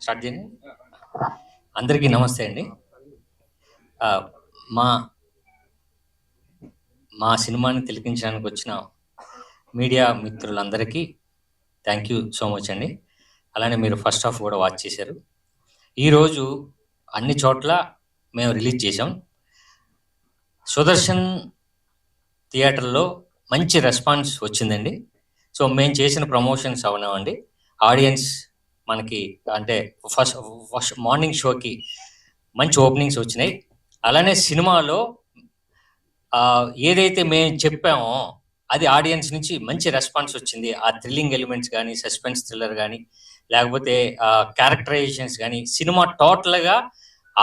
Start చేయండి. అందరికీ నమస్తే అండి. మా మా సినిమాని తిలకించడానికి వచ్చిన మీడియా మిత్రులందరికీ థ్యాంక్ యూ సో మచ్ అండి. అలానే మీరు ఫస్ట్ హాఫ్ కూడా వాచ్ చేశారు. ఈరోజు అన్ని చోట్ల మేము రిలీజ్ చేసాం. సుదర్శన్ థియేటర్లో మంచి రెస్పాన్స్ వచ్చిందండి. సో మేము చేసిన ప్రమోషన్స్ అవనవండి, ఆడియన్స్ మనకి అంటే ఫస్ట్ మార్నింగ్ షోకి మంచి ఓపెనింగ్స్ వచ్చినాయి. అలానే సినిమాలో ఏదైతే మేము చెప్పామో అది ఆడియన్స్ నుంచి మంచి రెస్పాన్స్ వచ్చింది. ఆ థ్రిల్లింగ్ ఎలిమెంట్స్ కానీ, సస్పెన్స్ థ్రిల్లర్ కానీ, లేకపోతే క్యారెక్టరైజేషన్స్ కానీ, సినిమా టోటల్గా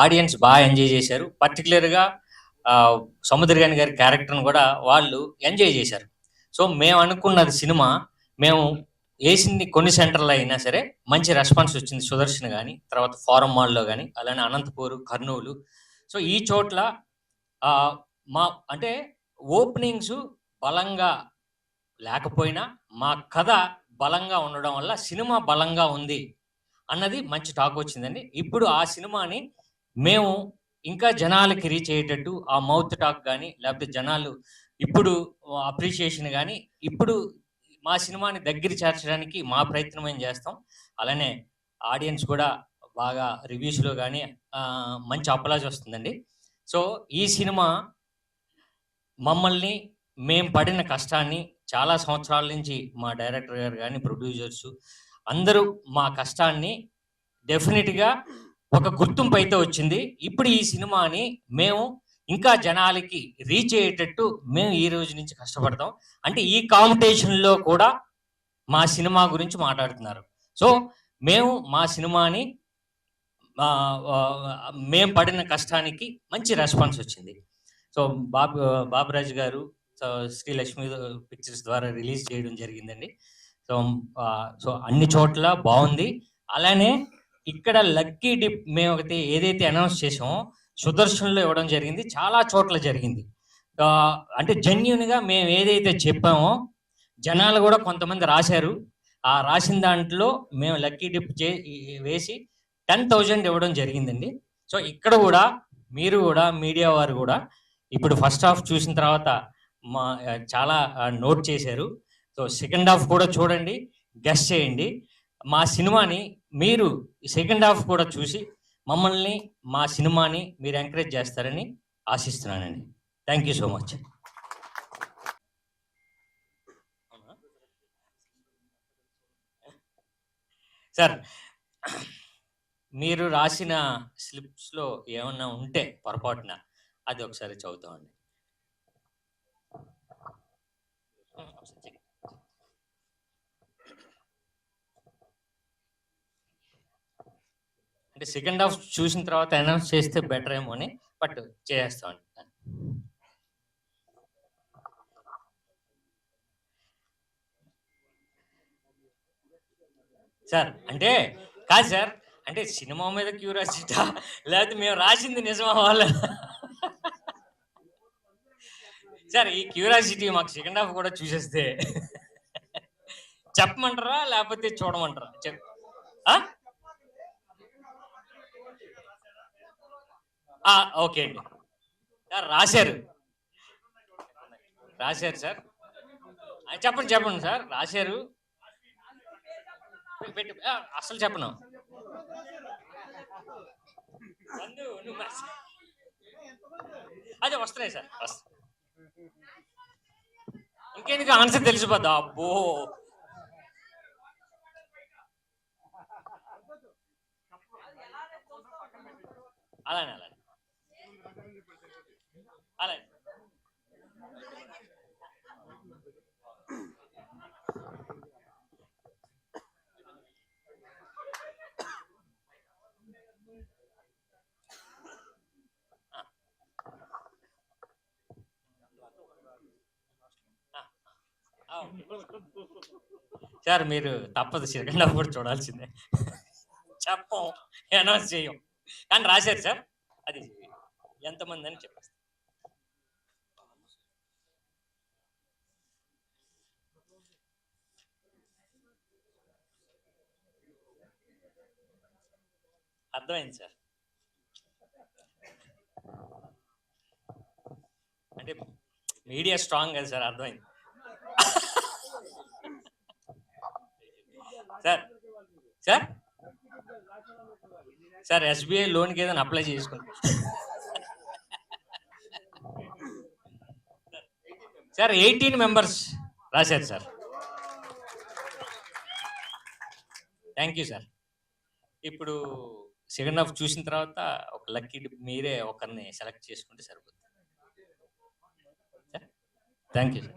ఆడియన్స్ బాగా ఎంజాయ్ చేశారు. పర్టికులర్గా సముద్రగాని గారి క్యారెక్టర్ని కూడా వాళ్ళు ఎంజాయ్ చేశారు. సో మేము అనుకున్నది సినిమా మేము వేసింది కొన్ని సెంటర్లో అయినా సరే మంచి రెస్పాన్స్ వచ్చింది. సుదర్శన్ కానీ, తర్వాత ఫారం మాల్లో కానీ, అలానే అనంతపూర్, కర్నూలు. సో ఈ చోట్ల మా అంటే ఓపెనింగ్స్ బలంగా లేకపోయినా మా కథ బలంగా ఉండడం వల్ల సినిమా బలంగా ఉంది అన్నది మంచి టాక్ వచ్చిందండి. ఇప్పుడు ఆ సినిమాని మేము ఇంకా జనాలకి రీచ్ అయ్యేటట్టు ఆ మౌత్ టాక్ కానీ, లేకపోతే జనాలు ఇప్పుడు అప్రిషియేషన్ కానీ, ఇప్పుడు మా సినిమాని దగ్గర చేర్చడానికి మా ప్రయత్నం ఏం చేస్తాం. అలానే ఆడియన్స్ కూడా బాగా రివ్యూస్లో కానీ మంచి అప్లాజ్ వస్తుందండి. సో ఈ సినిమా మమ్మల్ని మేము పడిన కష్టాన్ని చాలా సంవత్సరాల నుంచి మా డైరెక్టర్ గారు కానీ, ప్రొడ్యూసర్స్ అందరూ మా కష్టాన్ని డెఫినెట్గా ఒక గుర్తింపు అయితే వచ్చింది. ఇప్పుడు ఈ సినిమాని మేము ఇంకా జనాలకి రీచ్ అయ్యేటట్టు మేము ఈ రోజు నుంచి కష్టపడతాం. అంటే ఈ కాంపిటీషన్లో కూడా మా సినిమా గురించి మాట్లాడుతున్నారు. సో మేము మా సినిమాని మేము పడిన కష్టానికి మంచి రెస్పాన్స్ వచ్చింది. సో బాబురాజు గారు శ్రీలక్ష్మి పిక్చర్స్ ద్వారా రిలీజ్ చేయడం జరిగిందండి. సో అన్ని చోట్ల బాగుంది. అలానే ఇక్కడ లక్కీ డిప్ మేము ఒకటి ఏదైతే అనౌన్స్ చేసామో సుదర్శన్లో ఇవ్వడం జరిగింది, చాలా చోట్ల జరిగింది. అంటే జెన్యున్గా మేము ఏదైతే చెప్పామో జనాలు కూడా కొంతమంది రాశారు. ఆ రాసిన దాంట్లో మేము లక్కీ డిప్ వేసి 10,000 ఇవ్వడం జరిగిందండి. సో ఇక్కడ కూడా మీరు కూడా మీడియా వారు కూడా ఇప్పుడు ఫస్ట్ హాఫ్ చూసిన తర్వాత చాలా నోట్ చేశారు. సో సెకండ్ హాఫ్ కూడా చూడండి, గెస్ చేయండి. మా సినిమాని మీరు సెకండ్ హాఫ్ కూడా చూసి మమ్మల్ని మా సినిమాని మీరు ఎంకరేజ్ చేస్తారని ఆశిస్తున్నానండి. Thank you so much. Sir, మీరు రాసిన స్లిప్స్లో ఏమన్నా ఉంటే పొరపాటున అది ఒకసారి చదువుతామండి. అంటే సెకండ్ హాఫ్ చూసిన తర్వాత అనౌన్స్ చేస్తే బెటర్ ఏమో అని, బట్ చేస్తామండి. సార్ అంటే కాదు సార్, అంటే సినిమా మీద క్యూరియాసిటీ లేకపోతే మేము రాసింది నిజమా వాళ్ళ? సార్ ఈ క్యూరియాసిటీ మాకు సెకండ్ హాఫ్ కూడా చూసేస్తే చెప్పమంటారా లేకపోతే చూడమంటారా? ఓకే అండి. రాశారు సార్, చెప్పండి సార్. రాశారు, అసలు చెప్పను. అదే వస్తున్నాయి సార్, ఇంకెందుకు ఆన్సర్ తెలిసిపోద్దా? అబ్బో, అలానే అలానే అలానే సార్ మీరు తప్పదు సెకండ్ హాఫ్ కూడా చూడాల్సిందే. చెప్పం, అనౌన్స్ చేయం, కానీ రాశారు సార్. అది ఎంతమంది అని చెప్పేస్తాను. అర్థమైంది సార్. అంటే మీడియా స్ట్రాంగ్ కదా సార్, అర్థమైంది. సార్ సార్ సార్ ఎస్బీఐ లోన్కి ఏదైనా అప్లై చేసుకుంటా సార్. 18 మెంబర్స్ రాశారు సార్. Thank you sir. ఇప్పుడు సెకండ్ హాఫ్ చూసిన తర్వాత ఒక లక్కీ మీరే ఒకరిని సెలెక్ట్ చేసుకుంటే సరిపోతుంది. Thank you sir.